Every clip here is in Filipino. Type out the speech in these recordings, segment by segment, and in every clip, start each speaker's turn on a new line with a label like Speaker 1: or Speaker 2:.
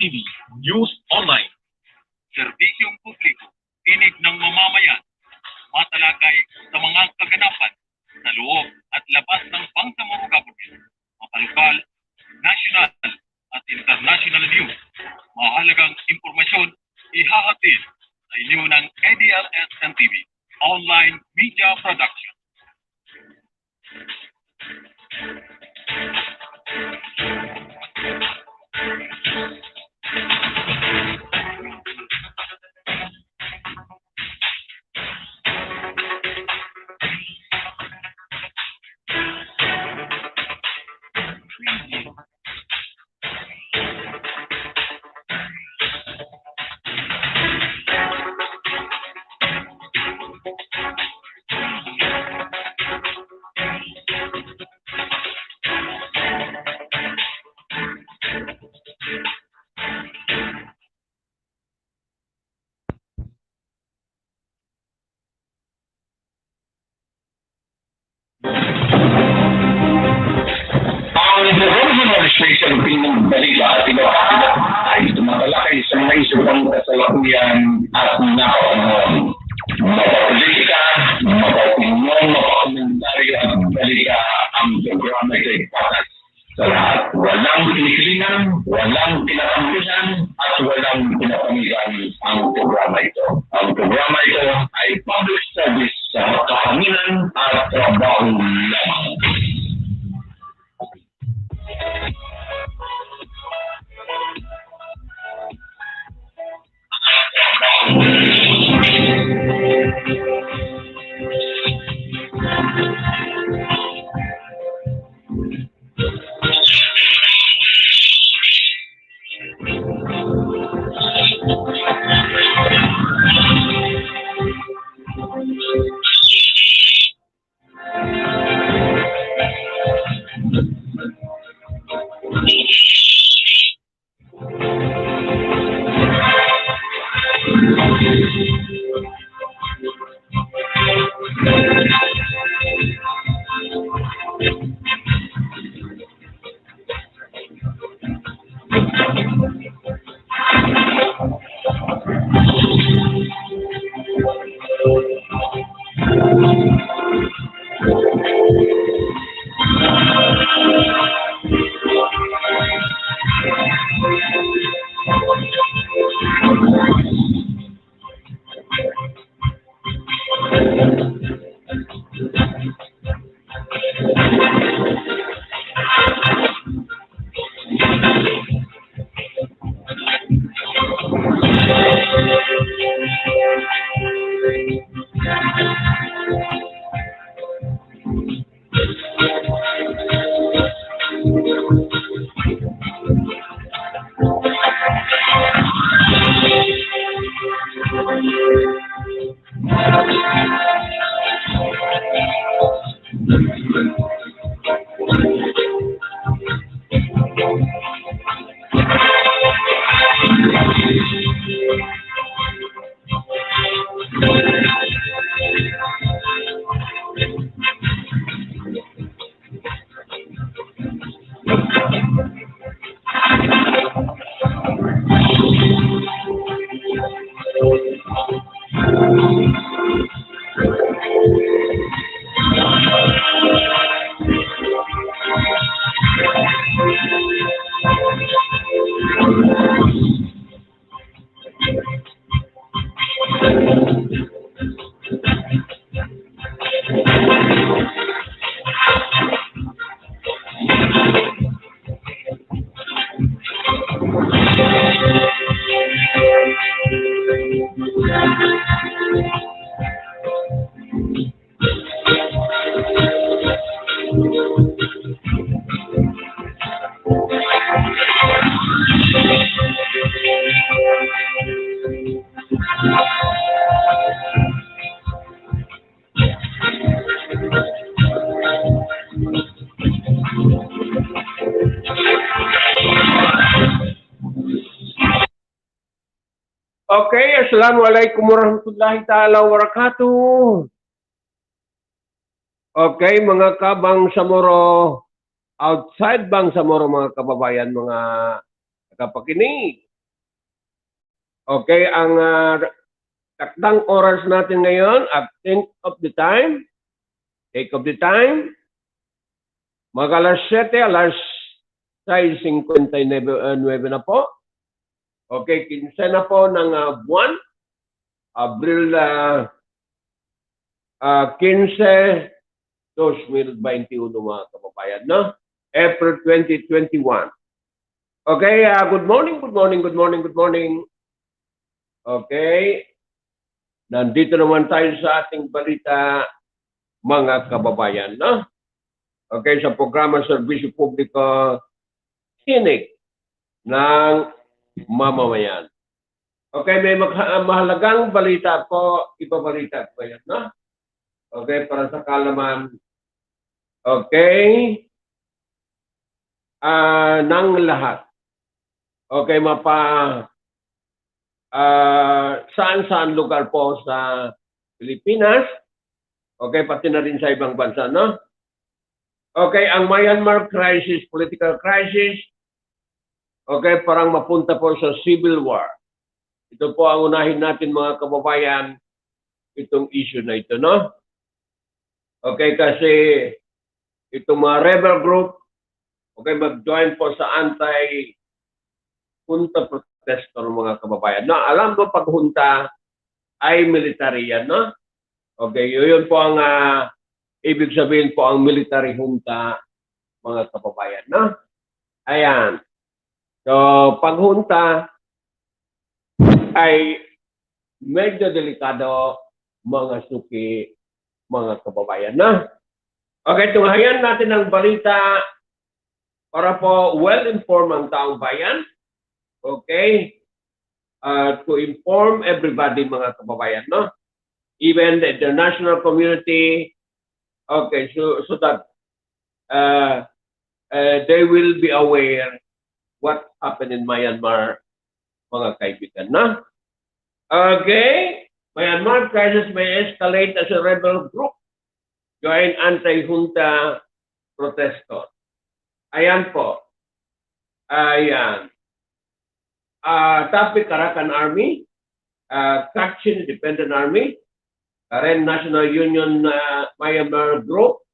Speaker 1: ADLSNTV News Online. Serbisyong publiko, tinig ng mamamayan. Matalakay sa mga kaganapan sa loob at labas ng Bangsamoro Government, mapalokal, national at international news. Mahalagang impormasyon ihahatid sa inyo ng ADLSNTV Online Media Production.
Speaker 2: Ay tumatalakay sa mga isupang kasalukuyan at napapanahon. Mapapolitika, mapapinyon, mapakomentaryo at balita ang programa ay patas sa lahat. Walang kinikilingan, walang kinakampihan at walang pinapamigan ang programa ito. Ang programa ito ay public service sa kahanginan at trabaho lamang.
Speaker 3: Okay, assalamualaikum warahmatullahi ta'ala wabarakatuh. Okay, mga kabangsamoro, outside Bangsamoro mga kababayan, mga kapakinig. Okay, ang takdang oras natin ngayon at think of the time. Take of the time. Mag-alas 7, alas 6:59 na po. Okay, 15 na po ng buwan. Abril 15, 2021 mga kababayan, no? April 2021. Okay, good morning, good morning, good morning, good morning. Okay, nandito naman tayo sa ating balita, mga kababayan, no? Okay, sa programa Serbisyo Publiko, Tinig ng Mamamayan. Okay, may mahalagang balita po, ibabalita ko yan, no? Okay, para sa kalaman. Okay, ng lahat. Okay, saan-saan lugar po sa Pilipinas. Okay, pati na rin sa ibang bansa, no? Okay, ang Myanmar crisis, political crisis, okay, parang mapunta po sa civil war. Ito po ang unahin natin mga kababayan, itong issue na ito, no? Okay, kasi itong mga rebel group, okay, mag-join po sa anti-junta protestor mga kababayan. No, alam mo pag junta ay military yan, no? Okay, yun po ang ibig sabihin po ang military junta mga kababayan, no? Ayan. So, pag junta ay medyo delikado mga suki mga kababayan, no? Okay, tunghayan natin ang balita para po well-informed ang taong bayan. Okay? To inform everybody mga kababayan, no? Even the international community, okay, so that they will be aware what happened in Myanmar, mga kaibigan, no? Okay, Myanmar crisis may escalate as a rebel group join anti-junta protestos. Ayan po. Ayan. Topic, Arakan Army, Kachin Independent Army, Karen National Union Myanmar Group,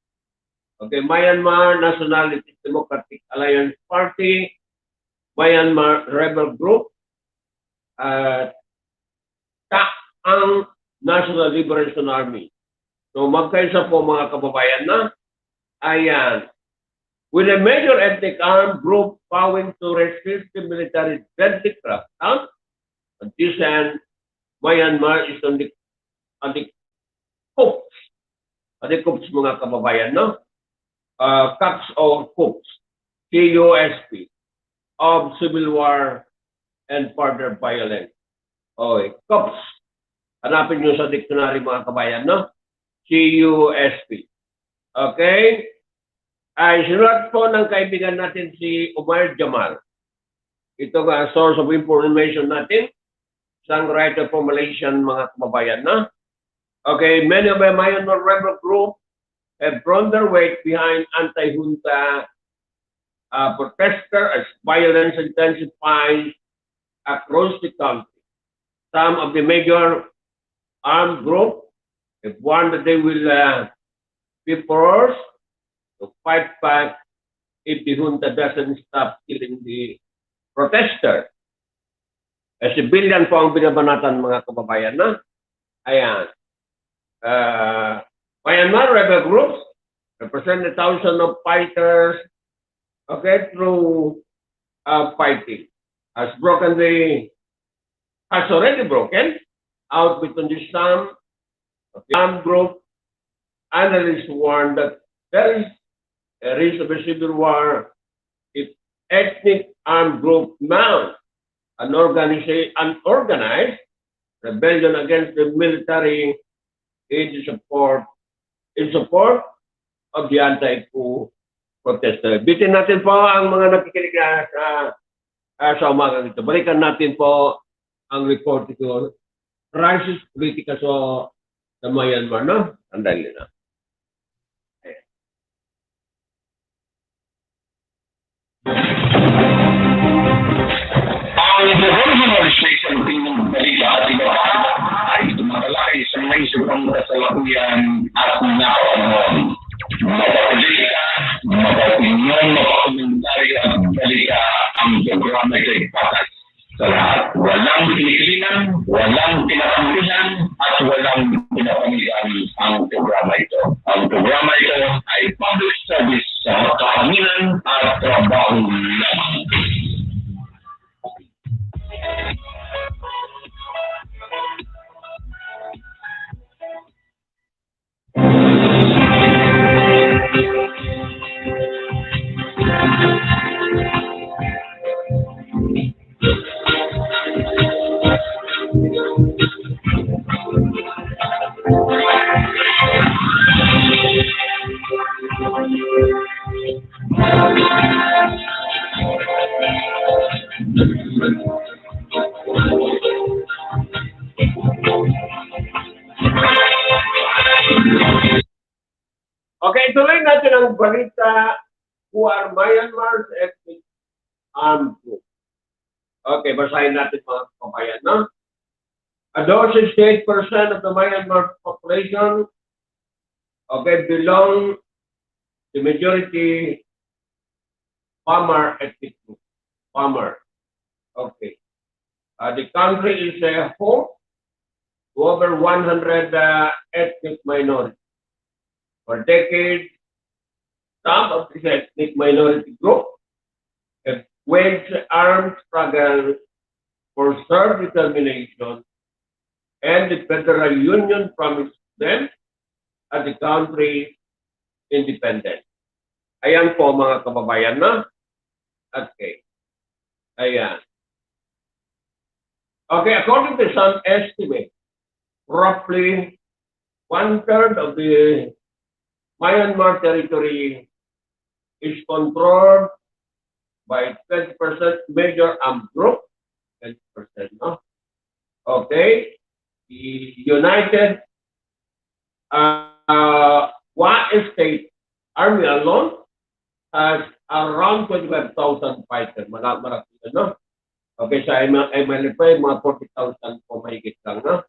Speaker 3: okay, Myanmar Nationalist Democratic Alliance Party, Myanmar Rebel Group, ang National Liberation Army. So magkaisa po mga kababayan na, ayan, with a major ethnic armed group vowing to resist the military deadly crackdown, and Myanmar is on the coups. On the coups mga kababayan, no? Cups or coups, CUSP, of civil war and further violence. Okay, coups. Hanapin nyo sa dictionary mga kabayan, no? CUSP. Okay? Ay sinulat po ng kaibigan natin si Umar Jamal. Ito nga source of information natin. Isang writer po Malaysian mga kababayan, no? Okay, many of the Myanmar rebel group have thrown their weight behind anti-junta protester as violence intensifies across the country. Some of the major armed groups have warned that they will be forced to fight back if the junta doesn't stop killing the protesters. Civilian po ang binabanatan mga kababayan, na. Ayan. Myanmar rebel groups represent thousands of fighters, okay, through fighting. Has already broken out between the some of the armed group. Analysts warn that there is a risk of a civil war if ethnic armed group mount an organized rebellion against the military in support of the anti-coup protester. Bitin natin po ang mga nakikinig sa umaga nito. Balikan natin po ang report ito. Crisis politika sa Myanmar, no? Andali na.
Speaker 2: Ang proposal legislation being iba pa ay tumatalakay sa may subang kasalukuyan at napapanahon. Mapapolitika, mapapinyon, mapakomentaryo at balita ang programa ay patas sa lahat. Walang piniklinan, walang pinakampihan, at walang pinapamigan ang programa ito. Ang programa ito ay public service sa kahanginan at trabaho lamang.
Speaker 3: Okay, tuloy natin ang balita who are Myanmar's ethnic armed group. Okay, basahin natin mga kabayan, no? Though 68% of the Myanmar population, okay, belong the majority farmer ethnic group. Farmer. Okay. The country is home to over 100 ethnic minorities. For decades, some of this ethnic minority group have waged armed struggle for self-determination, and the Federal Union promised them at the country's independence. Ayan po mga kababayan na. Okay. Ayan. Okay, according to some estimates, roughly 1/3 of the Myanmar territory is controlled by 20% major armed group, 20%, no? Okay. The United State Army alone has around 25,000 fighters. Marami, no? Okay, sa MLFA, mga 40,000 po mahigit lang, no?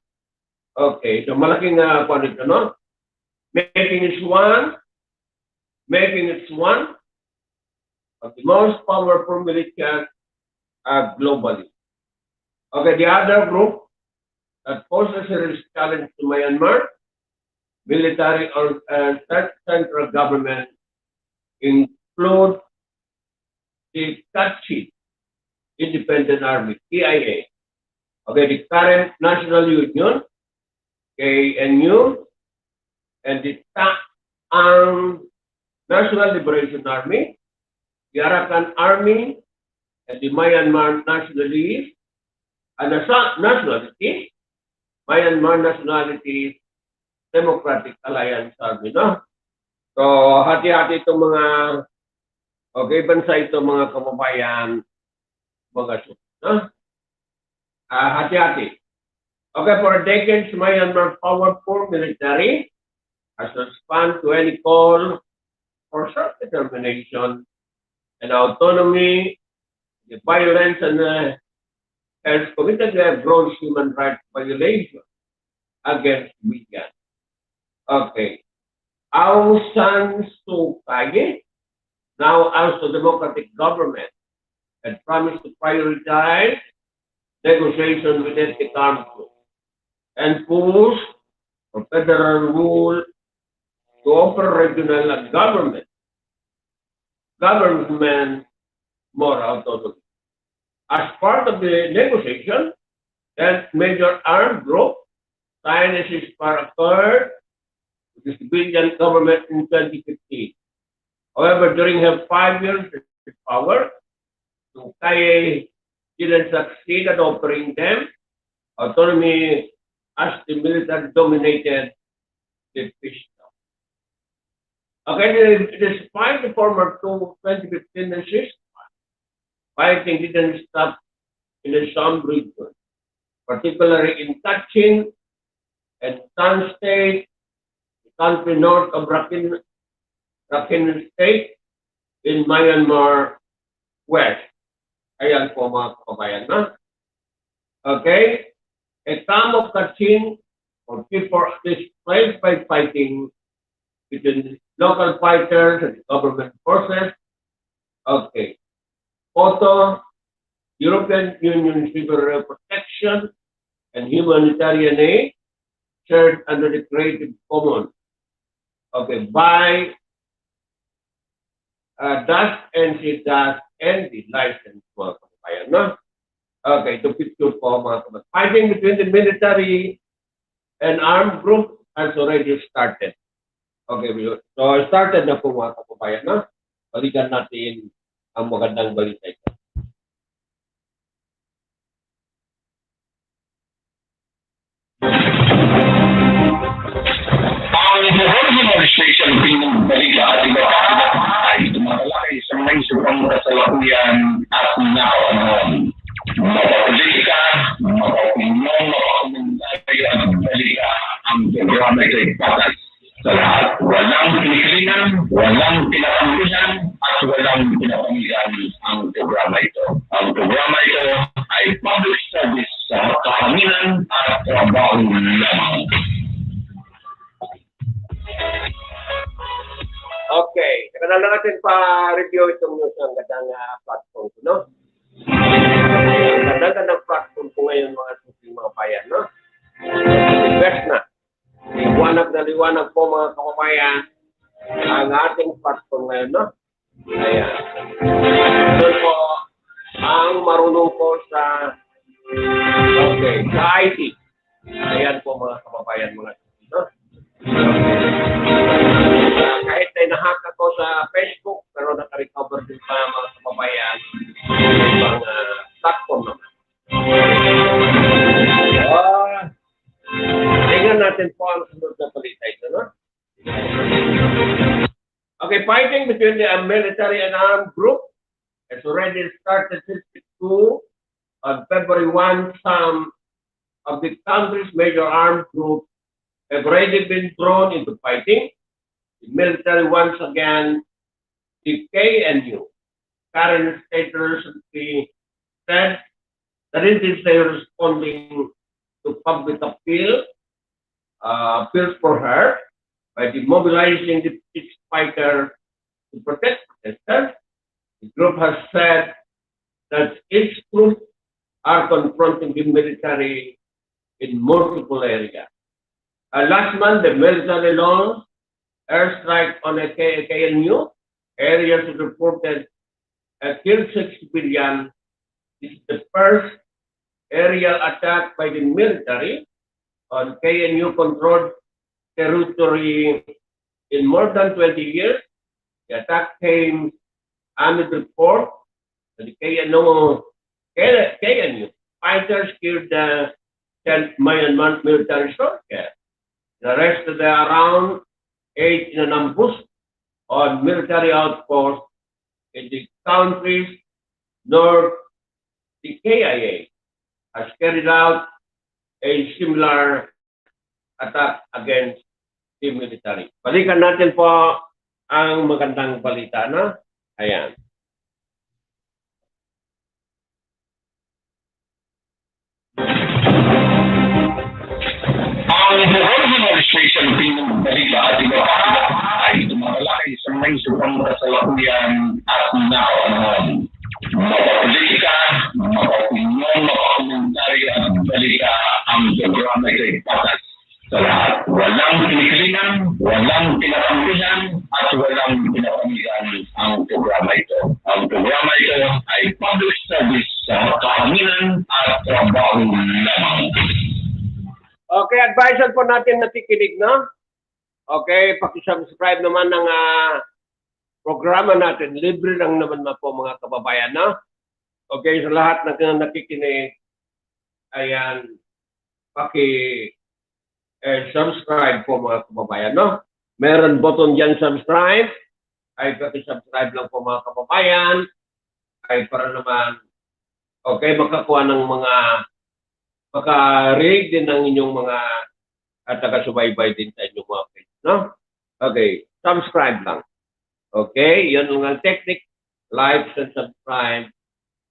Speaker 3: Okay, so malaking quantity, no? Making it one of the most powerful militias globally. Okay, the other group that poses a serious challenge to Myanmar, military or central government, include the Kachin Independent Army, KIA. Okay, the current National Union, KNU, and the National Liberation Army, the Arakan Army, and the Myanmar Nationalities, and the Nationalities, Myanmar Nationalities Democratic Alliance Army, no? So, hati-hati itong mga, okay, bansa ito mga kababayan, mga no? Hati-hati. Okay, for decades, Myanmar powerful military has responded to any call for self-determination and autonomy. The violence and has committed gross human rights violations against media. Okay. Aung San Suu Kyi, now also democratic government, had promised to prioritize negotiations with ethnic armed groups and push for federal rule to offer regional government more autonomy. As part of the negotiation, that major armed group signed a ceasefire accord with the civilian government in 2015. However, during her 5 years in power, Suu Kyi didn't succeed at offering them autonomy as the military dominated the peace. Okay, despite the former 2015 ceasefire, fighting didn't stop in the some regions, particularly in Kachin and San State, the country north of Rakhine State, in Myanmar West. Ayan po mga kababayan na. Okay? a calm of Kachin or before displaced by fighting between local fighters and government forces. Okay. Photo, European Union Civil Protection and Humanitarian Aid shared under the Creative Commons. Okay, by ADLSNTV license mga kababayan, no? Okay, ito picture po mga kababayan. Fighting between the military and armed groups has already started. Okay, so started na po mga kababayan, no? Balikan natin ang magandang balita ito.
Speaker 2: Ang original station pinagbalita at iba pa ay tumatalakay sa may subang kasalukuyan at nakapanahon. Mapapolitika, mapapinong, mapakomentaryo at balita ang programa ito'y patas sa lahat. Walang pinikilingan, walang pinakampihan at walang pinapamigan ang programa ito. Ang programa ito ay public service sa kahanginan at trabaho lamang.
Speaker 3: Okay, saka na natin pa-review itong news ng gandang platform ko, no? Ang gandang platform ko ngayon mga suking mga bayan, no? Invest na. Liwanag po mga kababayan ang ating platform ngayon, no? Ayan. Doon po ang marunong po sa IT. Ayan po mga kababayan, mga suking, no? Kahit ay nahack ako sa Facebook, pero naka-recover din pa mga kababayan ng mga platform naman. Tingnan natin po ang sunod na balita ito, no? Okay, fighting between the military and armed group has already started since 2 on February 1. Some of the country's major armed groups have already been thrown into fighting. The military once again, the KNU, current state recently said that it is responding to public appeals for her by demobilizing the fighter to protect protesters. The group has said that its troops are confronting the military in multiple areas. Last month, the military launched airstrike on a KNU areas reported killed 6 civilians. This is the first aerial attack by the military on KNU-controlled territory in more than 20 years. The attack came amid report that the KNU fighters killed the Myanmar military soldiers. The rest of the around 8 in an ambush on military outposts in the country's north. The KIA has carried out a similar attack against the military. Balikan natin po ang magandang balita, no? Ayan.
Speaker 2: Ang original station pinagbalita at iba pa ay tumatalakay sa may subang kasalukuyan at nakapanahon. Mapapolitika, mapapinong, mapakomentaryo at balita ang programa ito'y patas sa lahat. Walang pinikilingan, walang pinakampihan at walang pinapamigan ang programa ito. Ang programa ito ay public service sa kahanginan at trabaho lamang.
Speaker 3: Okay, advisor po natin na tikinig, no? Okay, pakisubscribe naman ng programa natin. Libre lang naman na po mga kababayan, no? Okay, sa lahat ng nakikinig, ayan, subscribe po mga kababayan, no? Meron button dyan subscribe, ay pakisubscribe lang po mga kababayan, ay para naman, okay, makakuha ng mga maka-rate din ng inyong mga taga-subaybay din sa inyong mga page, no? Okay, subscribe lang. Okay, yun lang ang technique. Like and subscribe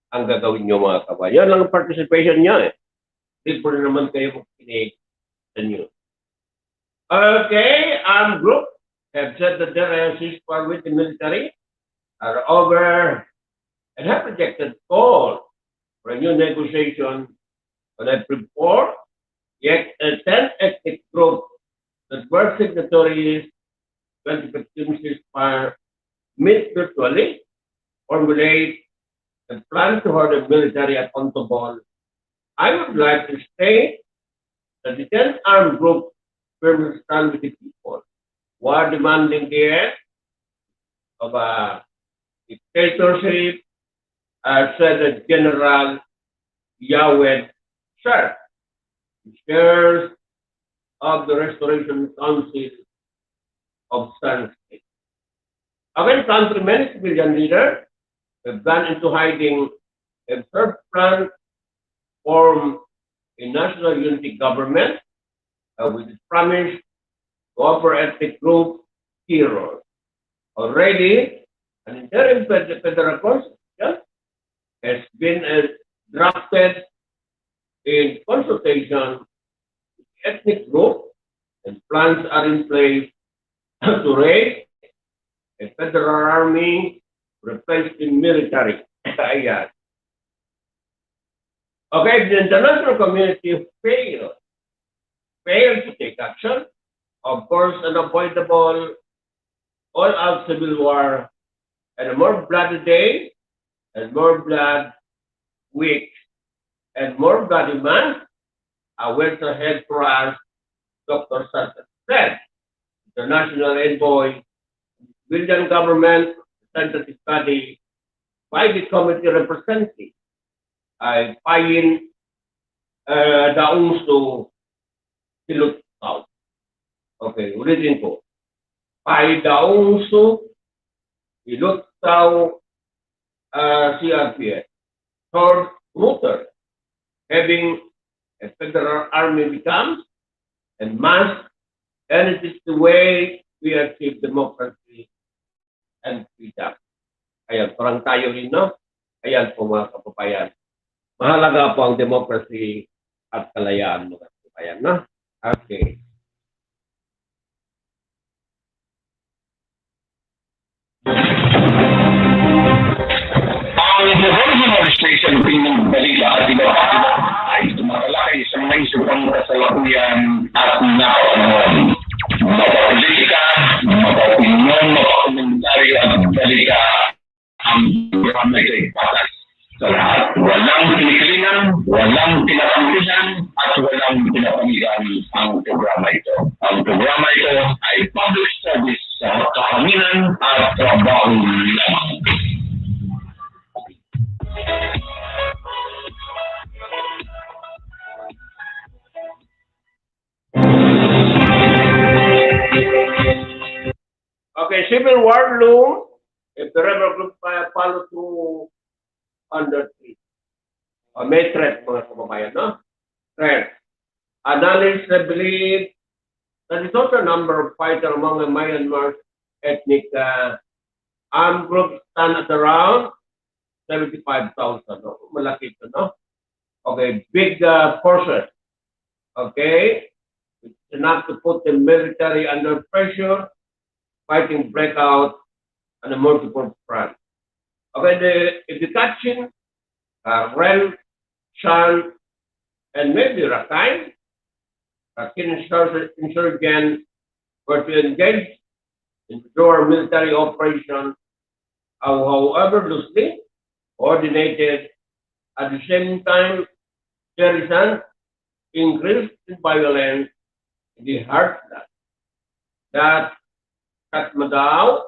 Speaker 3: ang gagawin nyo mga kabayan. Yun lang ang participation nyo eh. Hindi po rin naman kayo makinig sa news. Okay, armed group have said that their ceasefire with the military are over and have rejected call for a new negotiation on April 4. Yet a 10 ethnic group that were signatories 2015 ceasefire meet virtually, formulate a plan to hold the military accountable. I would like to state that the 10 armed group firmly stand with the people who are demanding the end of a dictatorship, said the General Yahweh Sir, chairs of the Restoration Council of Sun State. Again, country many civilian leaders have gone into hiding a third plan form a national unity government with its promise to offer ethnic group heroes. Already, an interim federal constitution has been drafted in consultation with the ethnic group, and plans are in place to raise a federal army to replace the military. Ayan. Okay, the international community failed to take action. Of course, unavoidable all-out civil war and a more bloody day and more blood week and more bloody month awaits ahead for us, Dr. Santos said. International envoy, civilian government, representative body by the committee representing ay payin daong to silutao. Okay, ulitin ko. Pay daong to silutao CRPS. Third router, having a federal army becomes and must, and it is the way we achieve democracy and freedom. Ayan, parang tayo rin, no? Ayan po mga kapapayan. Mahalaga po ang democracy at kalayaan mga kapapayan, no? Okay.
Speaker 2: Ang original station ng balita at iba ay tumatalakay sa mga isupang kasalukuyan at napapanahon. Mapapolitika, mapaopinyon, mapakomentaryo at balita ang programa ito ay patas. Sa lahat, walang pinikilingan, walang pinakampihan, at walang pinapamigan ang programa ito. Ang programa ito ay public service sa kahaminan at trabaho lamang.
Speaker 3: Okay, civil war loom if the rebel group follow through under threat. May threat mga kababayan, no? Threat. Analysts believe that the total number of fighters among the Myanmar ethnic armed groups stand at around 75,000. No? Malaki ito, no? Okay, big forces. Okay? It's enough to put the military under pressure, fighting breakout on a multiple front. Okay, if the Kachin, Ren, Shan, and maybe Rakhine insurgents were to engage in our military operation, however loosely coordinated, at the same time, there is an increase in violence in the heartland that Katmadaw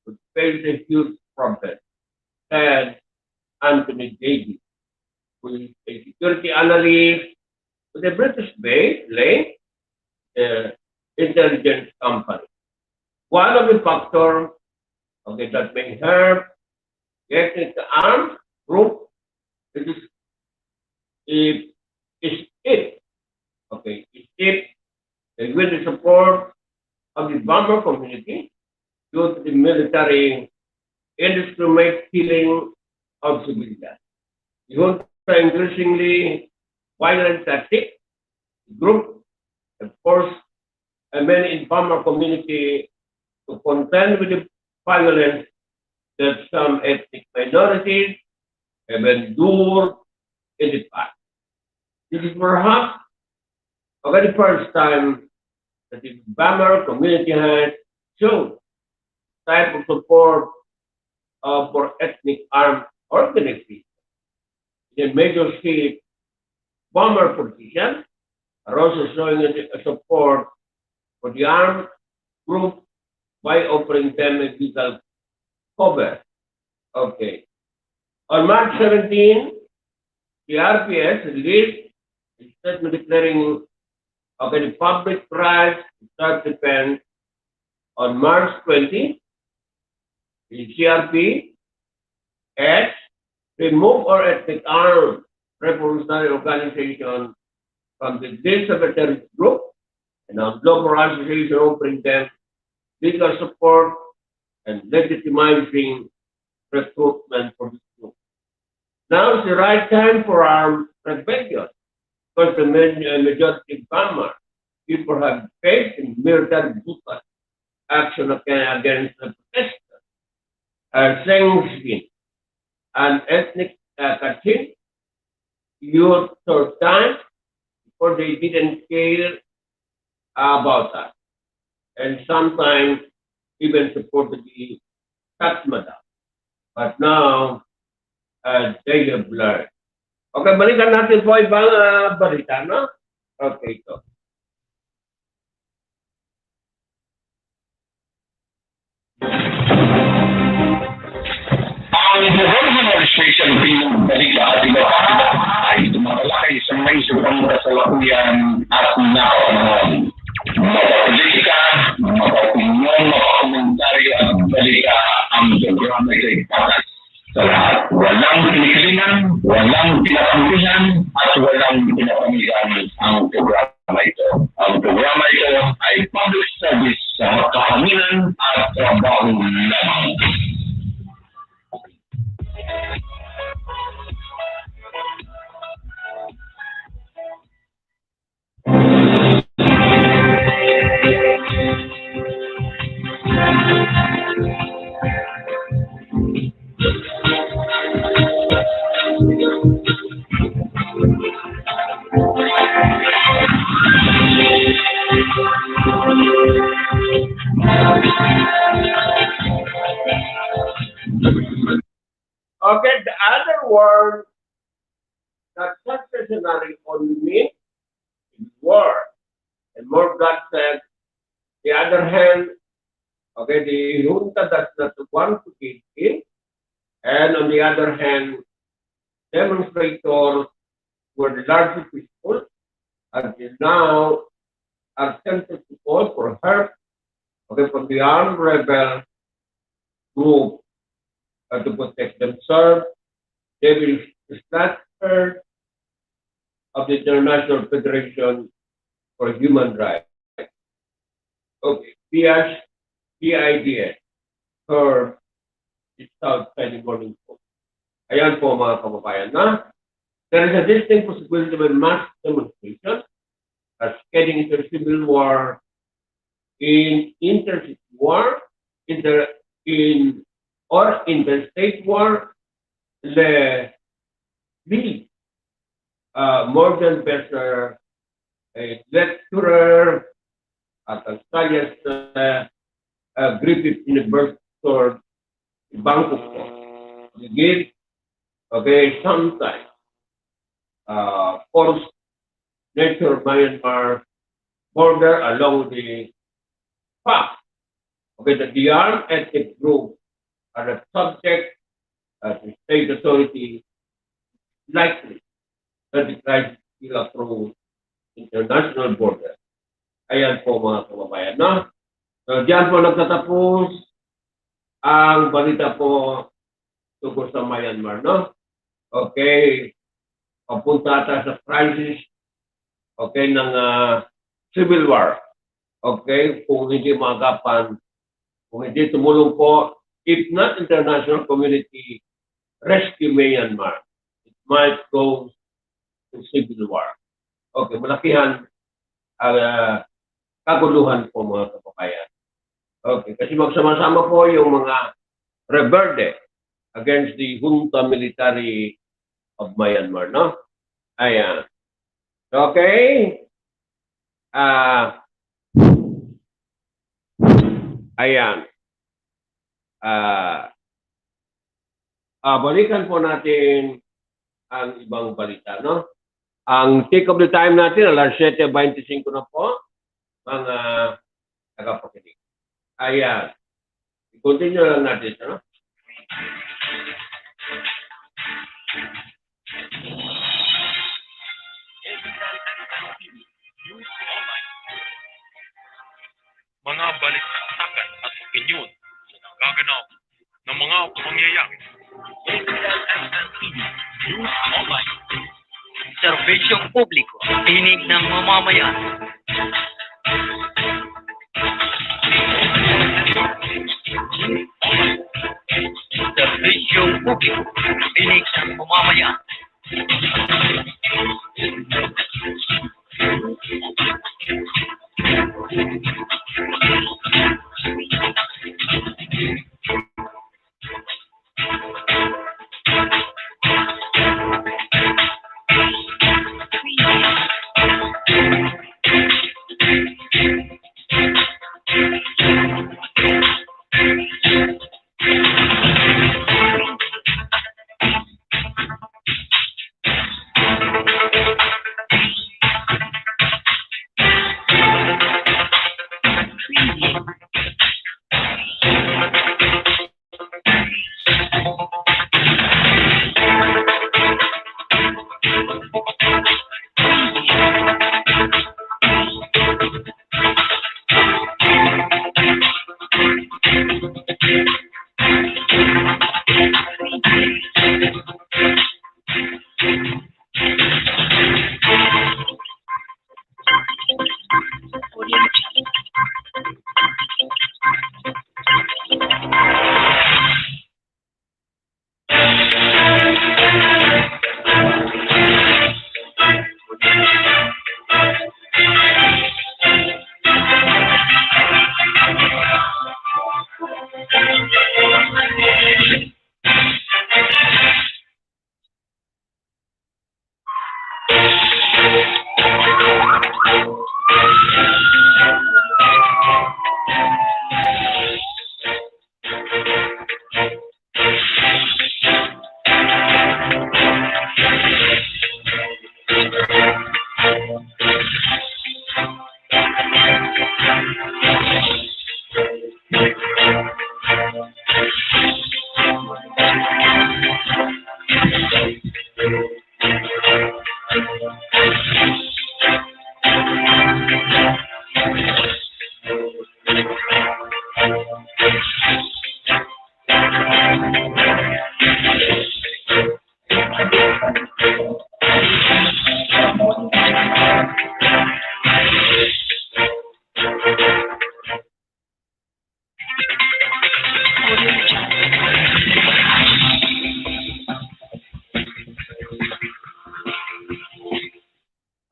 Speaker 3: would face a huge problem, said Anthony Davis, who is a security analyst with a British-based intelligence company. One of the factors that may help getting the armed group is if with the support of the bomber community due to the military indiscriminate killing of civilians. The junta increasingly violent tactic group, of course, and men in farmer community to contend with the violence that some ethnic minorities have endured in the past. This is perhaps the first time that the farmer community has shown type of support for ethnic armed organizations. The major state farmer politicians are also showing a support for the armed group by offering them a legal cover. Okay. On March 17, the RPS released a statement declaring the public right to self-defense. On March 20, the CRP has removed our ethnic armed revolutionary organization from the list of a terrorist group and on global organization offering them legal support and legitimizing recruitment for this group. Now is the right time for armed rebellion because the majority farmer people have faced in military brutal action against the protesters, sanctioning an ethnic Kachin youth third time before they didn't care about us. And sometimes even supported the Tatmada. But now, they have learned. Okay, balikan natin po ibang balita, no? Okay, ito.
Speaker 2: Ang Bureau Administration pinagbalita at iba ay tumatalakay sa may subang kasalukuyan at nakapanahon. Mapapolitika, mapapinyon, mapakomentaryo at balita ang programa ay patas sa lahat. Walang pinikilingan, walang pinakampihan at walang pinapamigan ang programa ito. Ang programa ito ay public service sa kahanginan at trabaho lamang.
Speaker 3: Okay, the other word that successionary on me is war. And more God said, the other hand, okay, the junta does not want to give in. And on the other hand, demonstrators were largely peaceful until now are tempted to call for help, okay, from the armed rebel group to protect themselves. They will not heard of the International Federation for Human Rights. Okay, PIDS, her South China Morning Post. Ayan po mga kababayan na. There is a distinct possibility of a mass demonstration as getting into a civil war, in interstate war, interstate war, the Morgan Besser, a lecturer at Australia's Griffith University in Bangkok. He gave sometime forced nature Myanmar border along the path. That the armed ethnic group are a subject to state authority likely that the crisis will approach international border. Ayan po mga kababayan, no? So diyan po nagtatapos ang balita po tungkol sa Myanmar, no? Okay, papunta ata sa crisis, okay, ng civil war. Okay, kung hindi magapan, kung hindi tumulong po, if not international community, rescue Myanmar. It might go civil war. Okay, malakihan ang kaguluhan po mga kababayan. Okay, kasi magsama-sama po yung mga rebelde against the junta military of Myanmar, no? Ayan. Okay. Ayan. Balikan po natin ang ibang balita, no? Ang take of the time natin, alas 7:25 na po, mga tagapakinig. Ayan. I-continue lang natin, no?
Speaker 1: News Online. Mga balik-saksakan at opinyon sa nagaganap ng mga pangyayari. ADLSNTV News Online.
Speaker 4: Serbisyong publiko, tinig ng mamamayan. Serbisyong publiko, tinig ng mamamayan.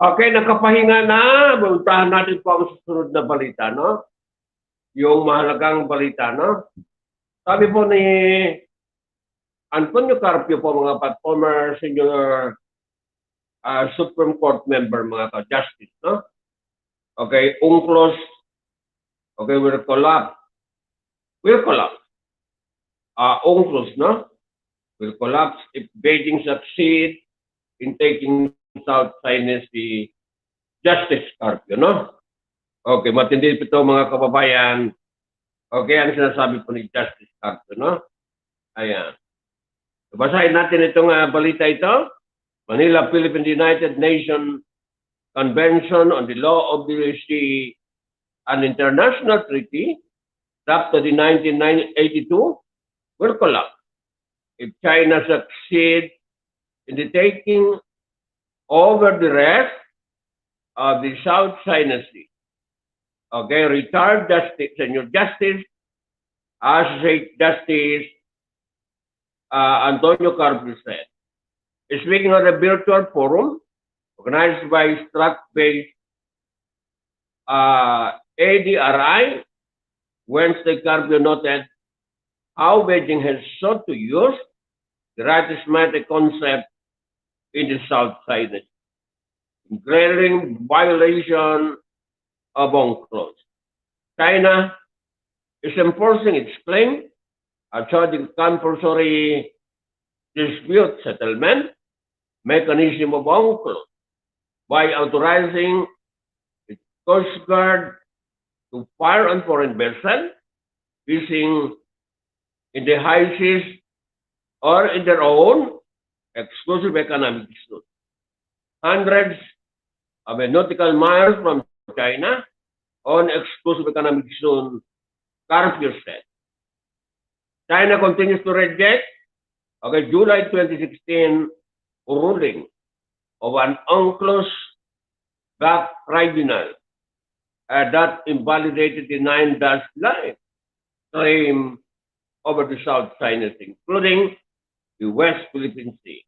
Speaker 3: Okay, nakapahinga na. Puntahan natin po ang susunod na balita, no? Yung mahalagang balita, no? Sabi po ni Antonio Carpio po, mga former senior Supreme Court member, mga ka-justice, no? Okay, UNCLOS, okay, will collapse. UNCLOS, no? Will collapse if Beijing succeed in taking South China Sea. Justice Carpio, no? Okay, matindi po ito mga kababayan. Okay, ang sinasabi po ni Justice Carpio, no? Ayan. Basahin natin itong balita ito. Manila, Philippines, United Nations Convention on the Law of the Sea, an international treaty drafted in 1982, will collapse if China succeeds in the taking over the rest of the South China Sea. Okay, retired Justice, Senior Justice, Associate Justice Antonio Carpio said. Speaking on a virtual forum organized by strat-based ADRI. Wednesday, Carbio noted how Beijing has sought to use the right-to-matter concept in the South China Sea, in glaring violation of UNCLOS. China is enforcing its claim of charging compulsory dispute settlement mechanism of UNCLOS by authorizing its Coast Guard to fire on foreign vessels fishing in the high seas or in their own exclusive economic zone, hundreds of nautical miles from China on exclusive economic zone, Carpio said. China continues to reject July 2016 ruling of an UNCLOS-backed tribunal that invalidated the 9-dash line claim over the South China Sea, including the West Philippine Sea.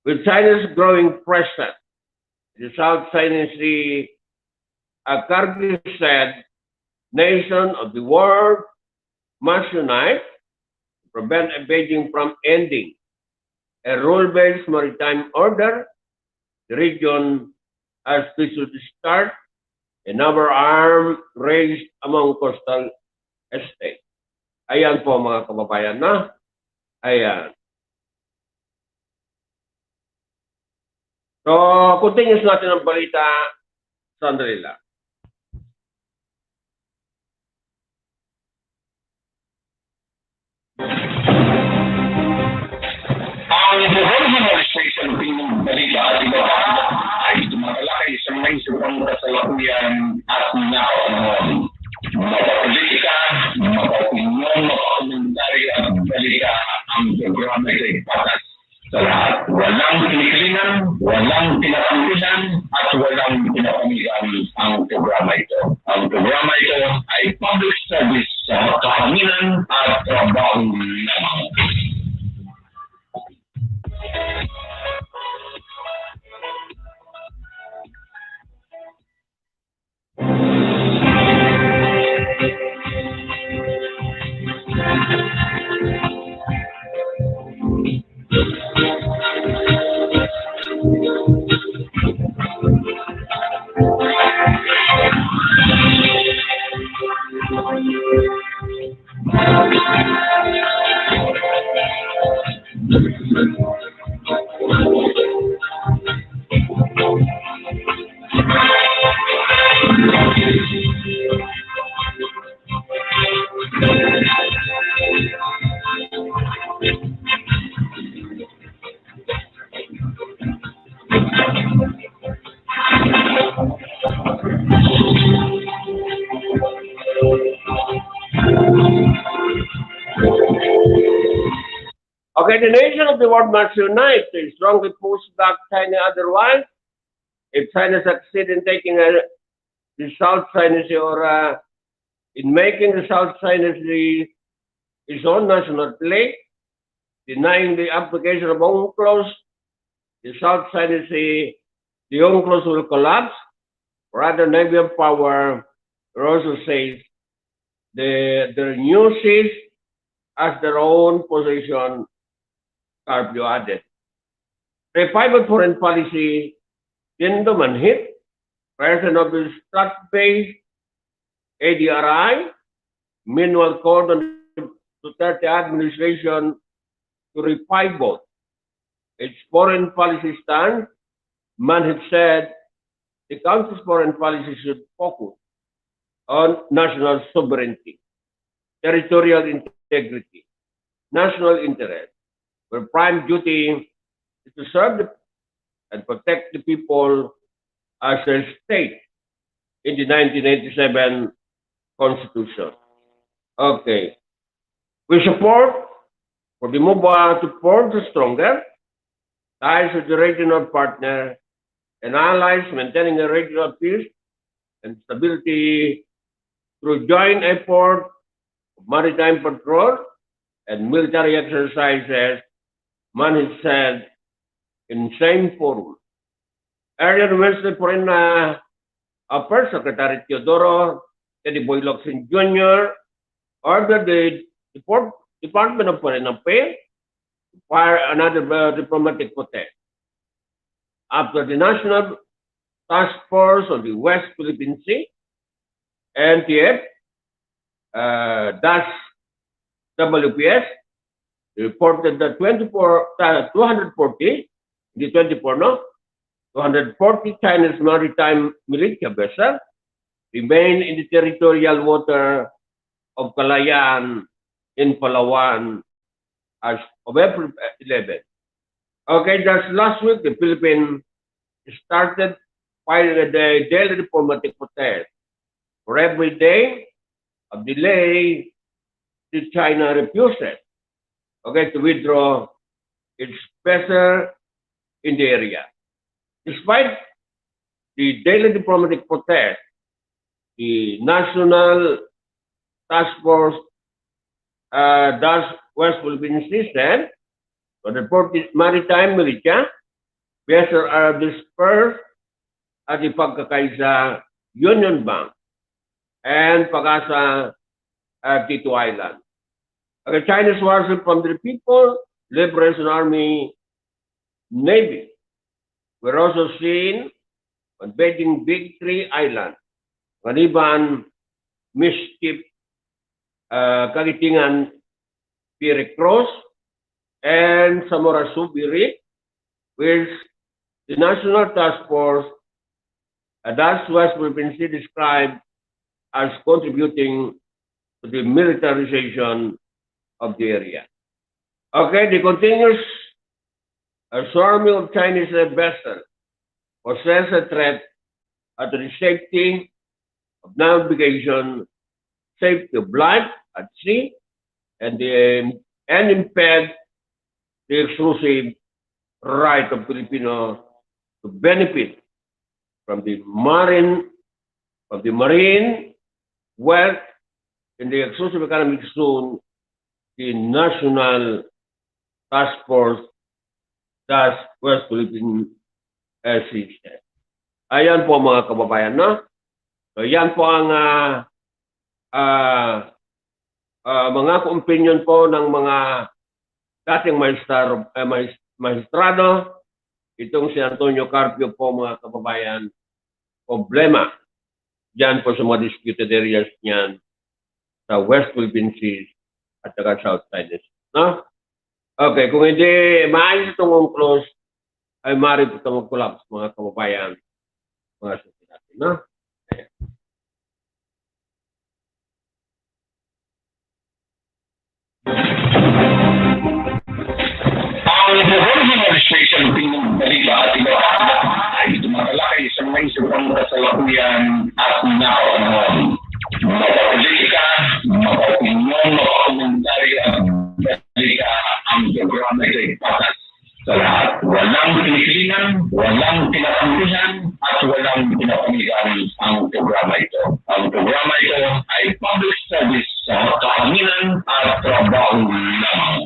Speaker 3: With China's growing presence in the South China Sea, Carpio said, nations of the world must unite to prevent Beijing from ending a rule-based maritime order. The region has to start another arm raised among coastal states. Ayan po mga kababayan na. Ayan. So, continuous natin ang balita. Sandali lang.
Speaker 2: Ang regionalization ng balita at iba ay tumatalakay sa may subang kasalukuyan at napapanahon. Mapapolitika, mapapinyon, mapakomentaryo at balita ang programa ay patas sa lahat. Walang kinikilingan, walang pinapangkilan, at walang pinapamigan ang programa ito. Ang programa ito ay public service sa kahanginan at trabaho lamang.
Speaker 3: Okay, the nation of the world must unite to strongly push back China otherwise. If China succeeds in taking the South China Sea or in making the South China Sea its own national plate, denying the application of UNCLOS, the South China Sea, the UNCLOS will collapse. Rather, Navy of Power also says their new seas as their own possession. Carpio added. Revival foreign policy didn't manhit. President of the strat-based ADRI, meanwhile called on the Duterte administration to repivot its foreign policy stance. Manhit said the country's foreign policy should focus on national sovereignty, territorial integrity, national interest, where prime duty is to serve and protect the people as a state in the 1987 Constitution. Okay. We support for the move to forge stronger ties with the regional partner and allies, maintaining a regional peace and stability through joint effort of maritime patrol and military exercises, Manhit said in same forum. Earlier Wednesday Foreign Affairs Secretary Teodoro Tediboy Locsin Jr. ordered the Department of Foreign Affairs to fire another diplomatic protest after the National Task Force on the West Philippine Sea, NTF, DAS WPS, reported that 240 Chinese maritime militia vessels remain in the territorial water of Kalayaan in Palawan as of April 11. Okay, just last week, the Philippines started filing a daily diplomatic protest for every day of delay the China refuses, okay, to withdraw its vessel in the area. Despite the daily diplomatic protest, the National Task Force West Philippine Sea said the reported maritime militia vessels are dispersed at the Pagkakaisa Union Bank and Pagasa Tito Island. The Chinese warship from the People Liberation Army Navy were also seen on Beijing Big Tree Island, Maniban, Mischief, Kagitingan, Pire Cross, and Samora Subiri, which the National Task Force that's West Philippine Sea described as contributing to the militarization of the area. Okay, the continuous swarming of Chinese vessels poses a threat to the safety of navigation, safety of life at sea, and impede the exclusive right of Filipinos to benefit from the marine wealth in the exclusive economic zone, the National Task Force that's West Philippine Sea. Ayan po mga kababayan, no? So yan po ang mga opinion po ng mga dating maestrado. Itong si Antonio Carpio po mga kababayan, problema dyan po sa mga disputed areas niyan sa West Philippine Sea at saka South China Sea. No? Okay, kung hindi maayos itong close, ay maaari po itong mag-collapse mga kababayan, mga susi natin. No? Okay.
Speaker 2: Ang Bureau Administration pinagbalita at iba't ay tumatalakay sa mga isang kasalukuyan at nakapanahon. Mapapolitika, mapapinyon, mapakomentaryo at balita ang programa ito'y patas sa lahat. Walang pinikilingan, walang pinakampihan, at walang pinapamigan ang programa ito. Ang programa ito ay public service sa kahaminan at trabaho lamang.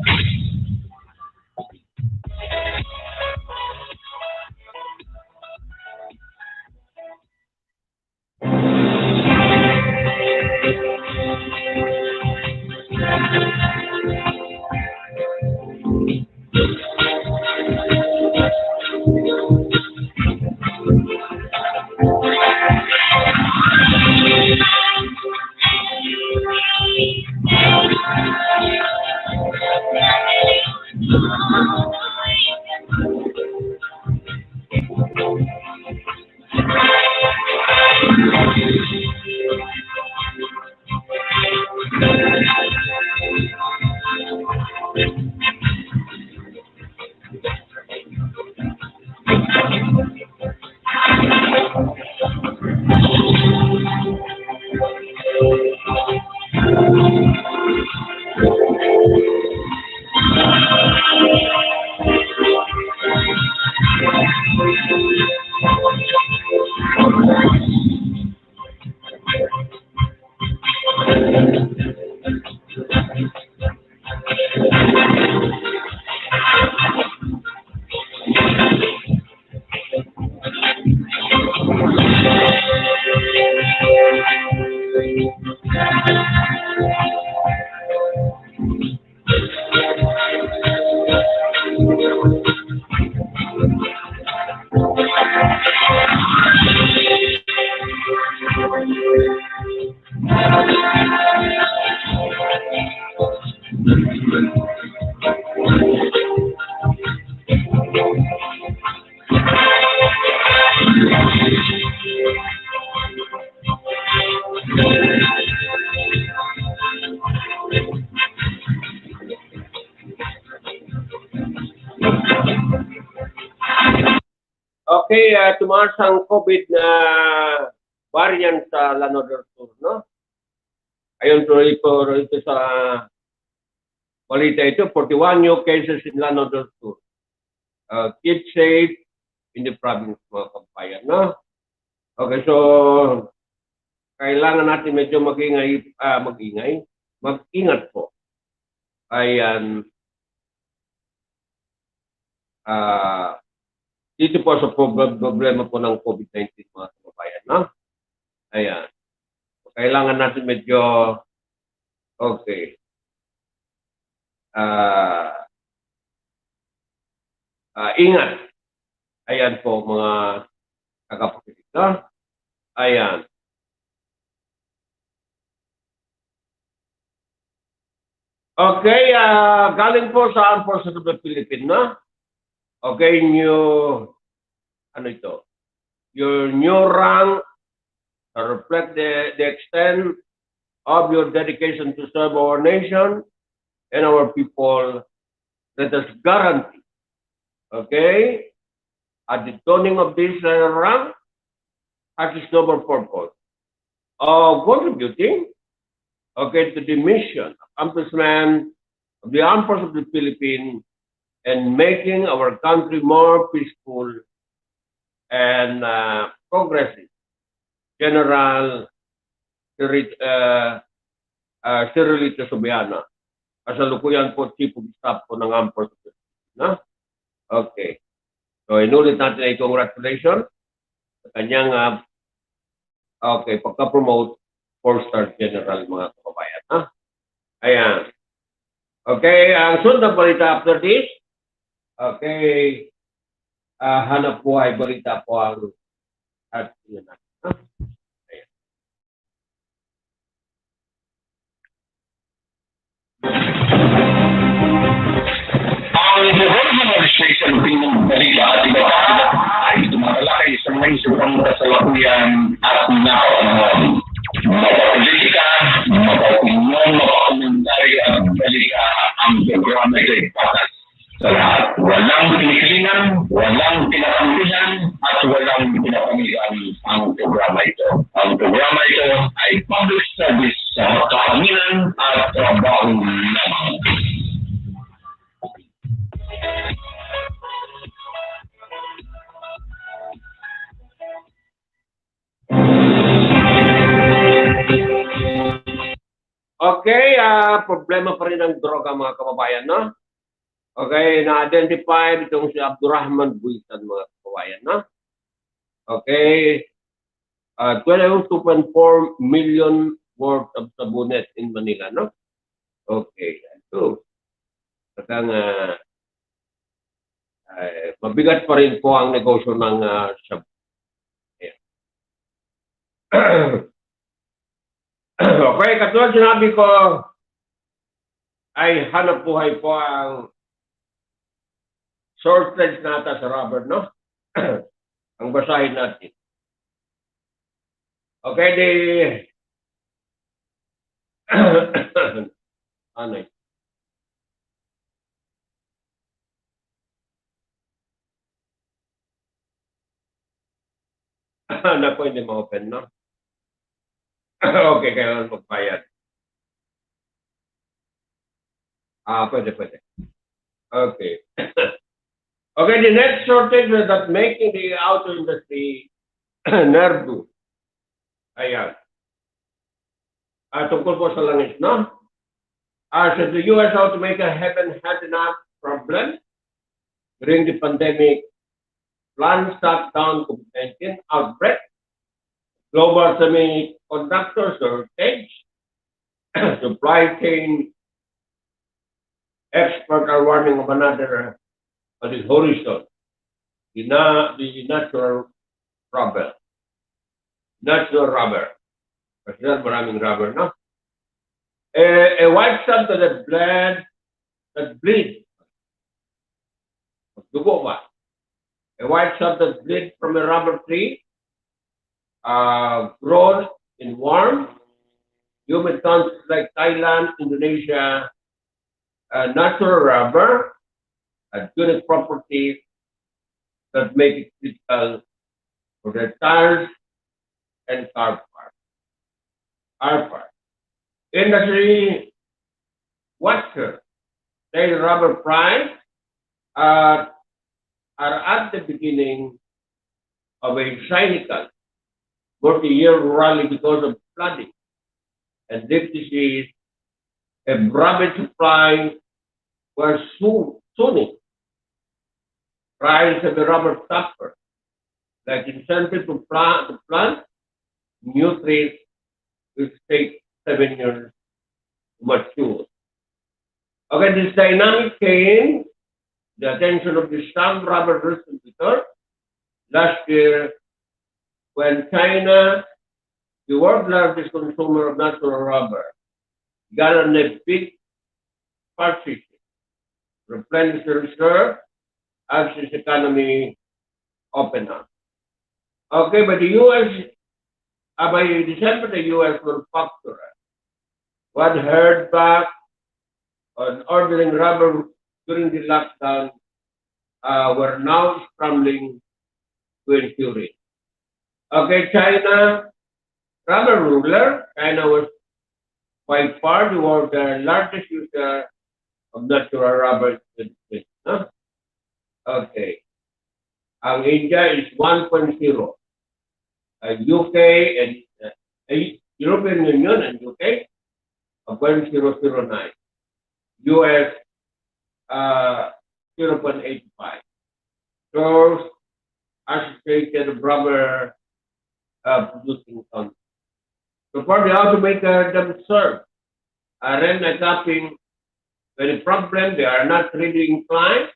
Speaker 3: Okay, tumaas ang COVID na variant sa Lanao del Sur, no? Ayon ito sa balita ito, 41 new cases in Lanao del Sur. Kids safe in the province, mga kabayan, no? Okay, so kailangan natin medyo mag-ingat po. Ayan. Dito po sa problema po ng COVID-19, mga kababayan, no? Ayan. Kailangan natin medyo, okay. Ingat. Ayan po, mga kakapakinig, no? Ayan. Okay, galing po sa Armed Forces of the Philippines, no? Okay, ano ito? Your new rank reflect the extent of your dedication to serve our nation and our people. Let us guarantee, okay, at the dawning of this rank has its noble purpose of contributing, okay, to the mission, accomplishment of the Armed Forces of the Philippines and making our country more peaceful and progressive. General Cirilito Sobiana, kasalukuyan po Chief of Staff po ng Armed Forces of the Philippines, no? Okay. So, inulit natin ay congratulations sa kanyang okay, pagka-promote 4-star general, mga kababayan, ha? Ayan. Okay, ang sunod balita after this, okay, hanap po ay balita po ang yun natin, ha? Ayan.
Speaker 2: Ang Bureau ng Registration ng balita at iba ay tumatalakay sa mga isupang kasalukuyan at napapanahon. Mapapolitika, mapapinyon, mapakomentaryo at balita ang programa ay patas. Sa lahat, walang pinikilingan, walang pinakampihan, at walang pinapamihan ang programa ito. Ang programa ito ay public service sa kahanginan at trabaho lamang.
Speaker 3: Okay, problema pa rin ang droga, mga kababayan, no? Okay, na-identify itong si Abdurrahman Buitan, mga kababayan, no? Okay, 2.4 million worth of sabunet in Manila, no? Okay, so, mabigat pa rin po ang negosyo ng shabu. Okay, katulad sinabi ko, ay hanap buhay po ang shortage nata sa rubber, no? Ang basahin natin. Okay, ano yun? Na po hindi ma-open, no? Okay, kailangan magbayad. Pwede. Okay. Okay, the next shortage is that making the auto industry nervous. Ayan. Tungkol po sa langis, no? So the U.S. automaker haven't had enough problem during the pandemic. Plans shut down COVID-19 outbreak. Global semiconductor shortage, supply chain experts are warning of another on the horizon, the natural rubber. Natural rubber. Kasi maraming rubber, no? A white substance that bleeds. Dugo ba? A white substance bleeds from a rubber tree. Grown in warm, humid countries like Thailand, Indonesia, natural rubber, unique properties that make it critical for the tires and car parts. Industry watcher say rubber price are at the beginning of a cyclical multi-year rally because of flooding and deep disease. A rapid supply was sooning. Price of the rubber tougher, like incentive to plant new trees will take 7 years to mature. Okay, this dynamic came the attention of the some rubber distributor last year when China, the world's largest consumer of natural rubber, got on a big purchase, replenish the reserve as its economy opened up. Okay, but the U.S., by December, the U.S. manufacturer was heard back on ordering rubber during the lockdown, were now scrambling to ensure it. Okay, China, rubber ruler, China was by far the world's largest user of natural rubber. Huh? Okay. India is 1.0. UK and European Union and UK 0.009. US 0.85. So associated rubber producing countries. So for the automaker themselves, are adapting the problem. They are not really inclined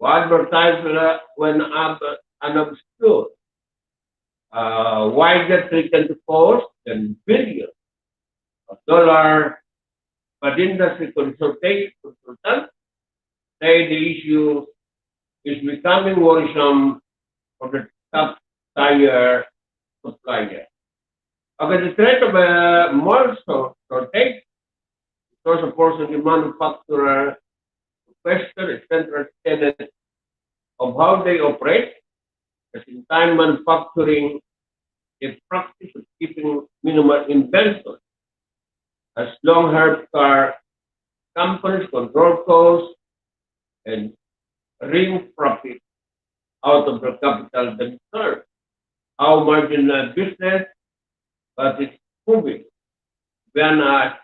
Speaker 3: to advertise when unobscured. Wider treatment to cost than billions of dollars, but industry consultants say the issue is becoming worrisome for the top tier supplier. Okay, the threat of a more shortage because of course the manufacturer question is central tenet of how they operate. As in time manufacturing, a practice of keeping minimal inventory has long helped car companies control costs and wring profit out of the capital themselves. Our marginal business, but it's moving. Vienna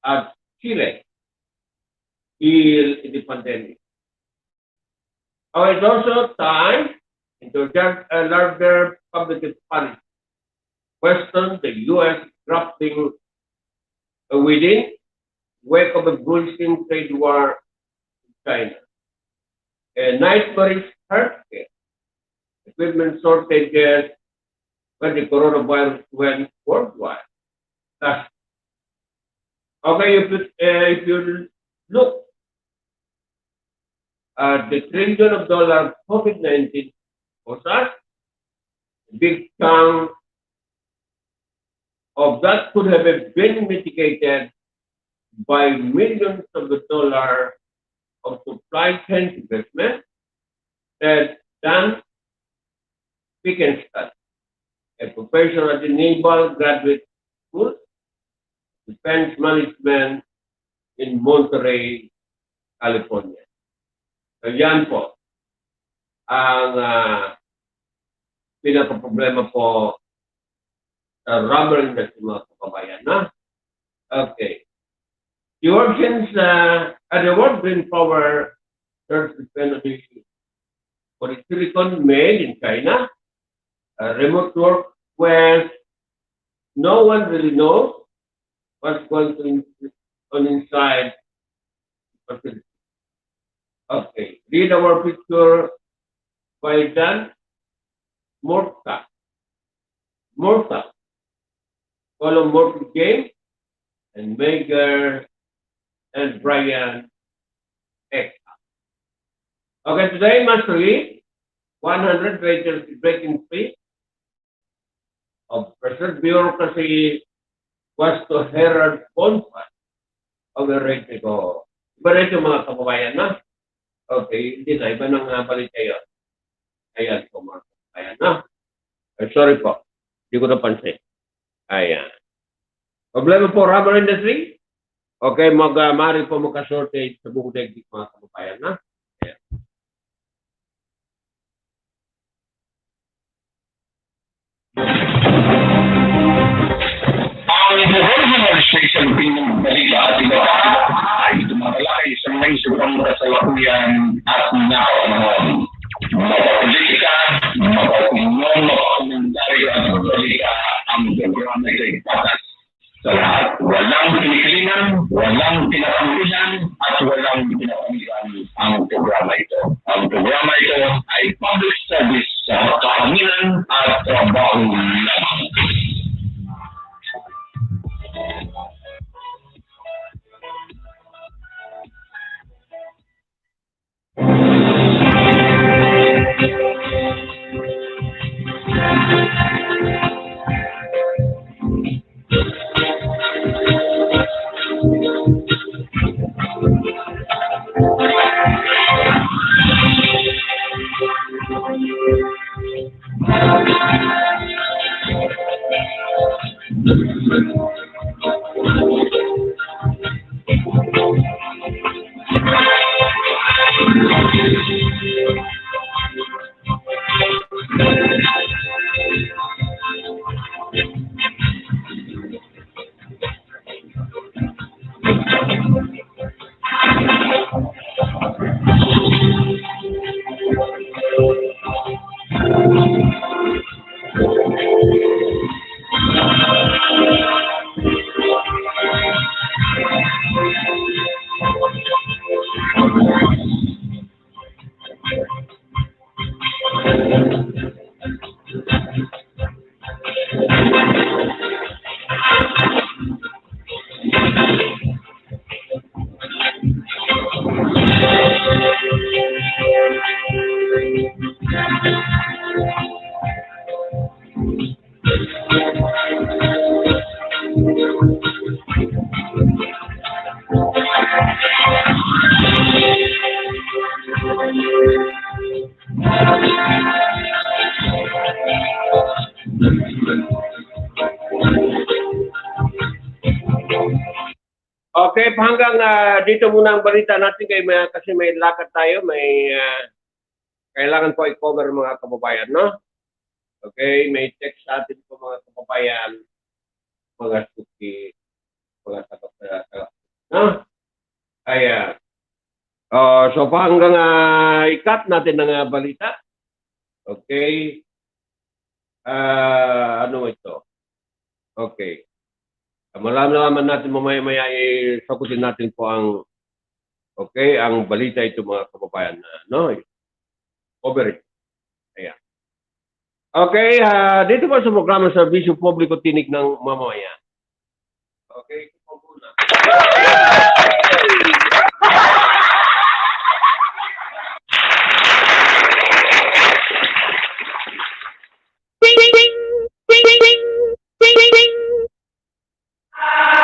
Speaker 3: at Chile, still in the pandemic. It's also time into a larger public policy question the U.S. drafting within wake of a bruising trade war in China. A nightmarish healthcare equipment shortages when the coronavirus went worldwide. Okay, if you look at the $1 trillion COVID-19 was that, a big chunk of that could have been mitigated by millions of dollars of supply chain investment that Dan Pickenstadt, a professor at the Naval Graduate School, Defense Management in Monterey, California. So yan po ang pinaka-problema po sa rubber industry mga kababayan. Okay. The origins the world green power serves dependency for the silicon made in China, remote work where no one really knows what's going on inside the facility. Okay, read our picture by Dan Morta. Column Morton James and Megan and Brian X. Okay, today mastery 100 pages breaking free of present bureaucracy was to herald bonfire of the rate ko. Iba rin yung mga kababayan na. Okay, hindi na. Iba nang balita yun. Ayan po mga kababayan. Sorry po. Hindi ko napansin. Ayan. Problema po, rubber industry. Okay, maaari po magka-shortage sa buong daigdig mga kababayan. Ayan.
Speaker 2: Ang original station pinagbalita at iba pa ay tumatalakay sa may subang kasalukuyan at nakapanahon. Mapapolitika, mapapinyon, mapakomentaryo at balita ang programa ay patas. Sa lahat, walang pinikilingan, walang pinakampihan, at walang pinapamihan ang programa ito. Ang programa ito ay public service sa kahanginan at trabaho lamang.
Speaker 3: Okay, hanggang dito muna ang balita natin kasi may lakad tayo, may kailangan po i-cover mga kababayan, no? Okay, may text sa atin po mga kababayan, mga suki, mga taga, no? Ayan. So hanggang i-cut natin ng balita. Okay. Ano ito? Okay. Malaman natin mamaya-maya sagutin natin po ang ang balita ito mga kababayan no? Over it. Ayan. Okay, dito po sa programa Serbisyo Publiko Tinig ng Mamamayan. Okay, ito po muna.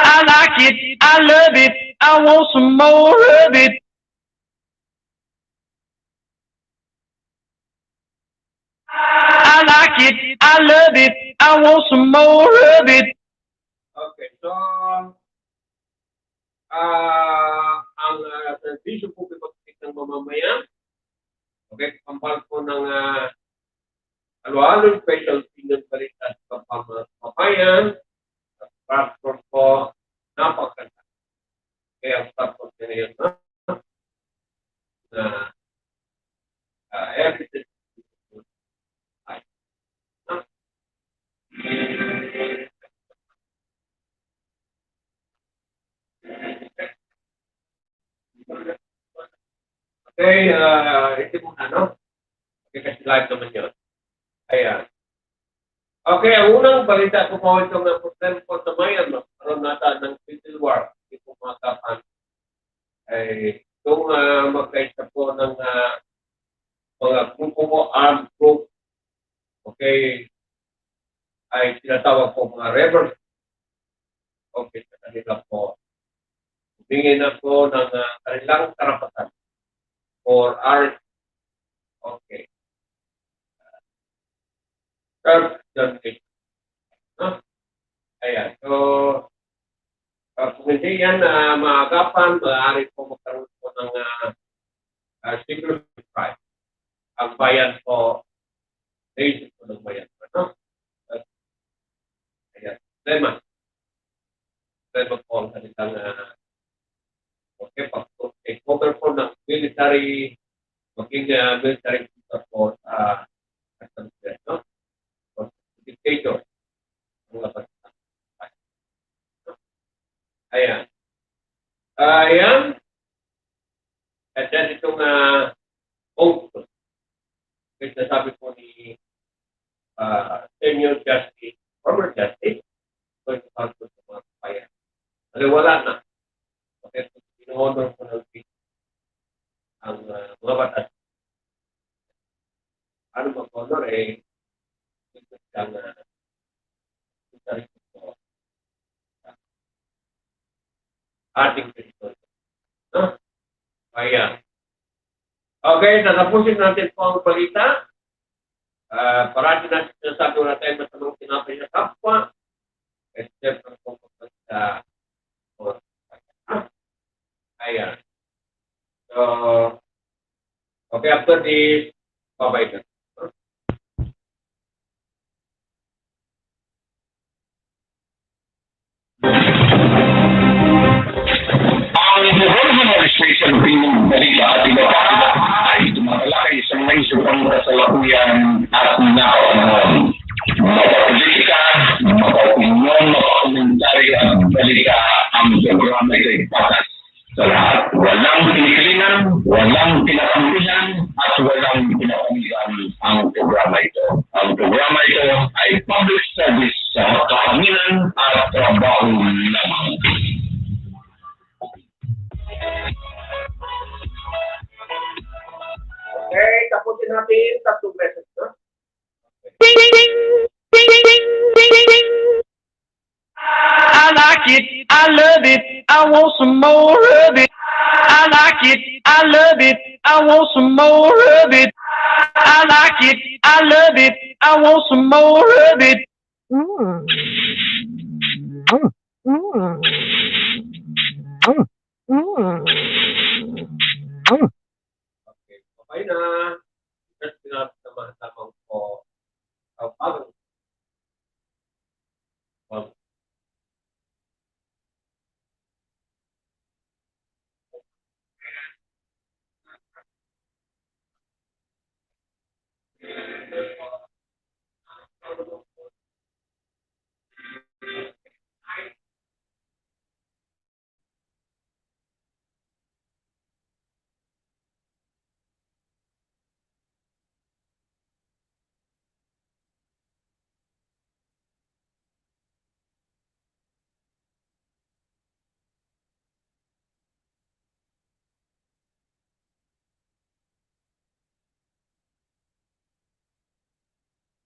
Speaker 4: I like it, I love it, I want some more of it. I like it, I love it, I want some more of it.
Speaker 3: Okay, so ang Serbisyo Publiko ng Mamamayan, okay, kampal po ng halo-halong special opinion balita sa Mamamayan, platform po, napakaganda. Kaya ang platform nila yun, na evidence. Okay, ito muna, no? Okay, kasi live naman yun. Ayan. Okay, ang unang balita ko po itong problema po sa Myanmar, karoon nata ng civil war, hindi po makapan. Ay, itong magkaisa po ng mga grupo po, armed group, okay, ay tinatawag po mga rebels. Okay, sa kanila po. Humingi na po ng kanilang karapatan or art. Okay. No? Ayan. So, kung hindi yan maagapan, maaari po magkaroon po ng security crime. Ang bayan po, naisip po ng bayan po. No? Ayan. Problema po ang kanilang take over po ng military, maging military support no? Dictator. Ayan. Ayan. At then itong oath. Kasi nasabi po ni senior justice, former justice, so ito pa po sa mga kapayan. Wala na. Kasi in-honor po ng ang mga batas. Ano mag-honor ito siyang ating territory. No? Ayan. Okay, tatapusin natin po ang balita. Parati natin sinasabi wala tayo masamang tinapay sa kapwa. Step ang pagpapagsa. Ayan. So, okay, after this, bye-bye na.
Speaker 2: Ang National Station Premium Balita at iba pa ay tumatalakay sa mga isyu pang kasalukuyan at nakapanahon. Mapapolitika, mapaopinyon, mapakomentary at balita ang programa ay patas. Sa lahat, walang pinikilingan, walang pinakampihan, at walang pinapamigan ang programa ito. Ang programa ito ay public service sa kahanginan at trabaho lamang.
Speaker 3: Okay, tapusin natin 3 beses, no?
Speaker 4: I like it, I love it, I want some more of it. I like it, I love it, I want some more of it. I like it, I love it, I want some more of it.
Speaker 5: Mm.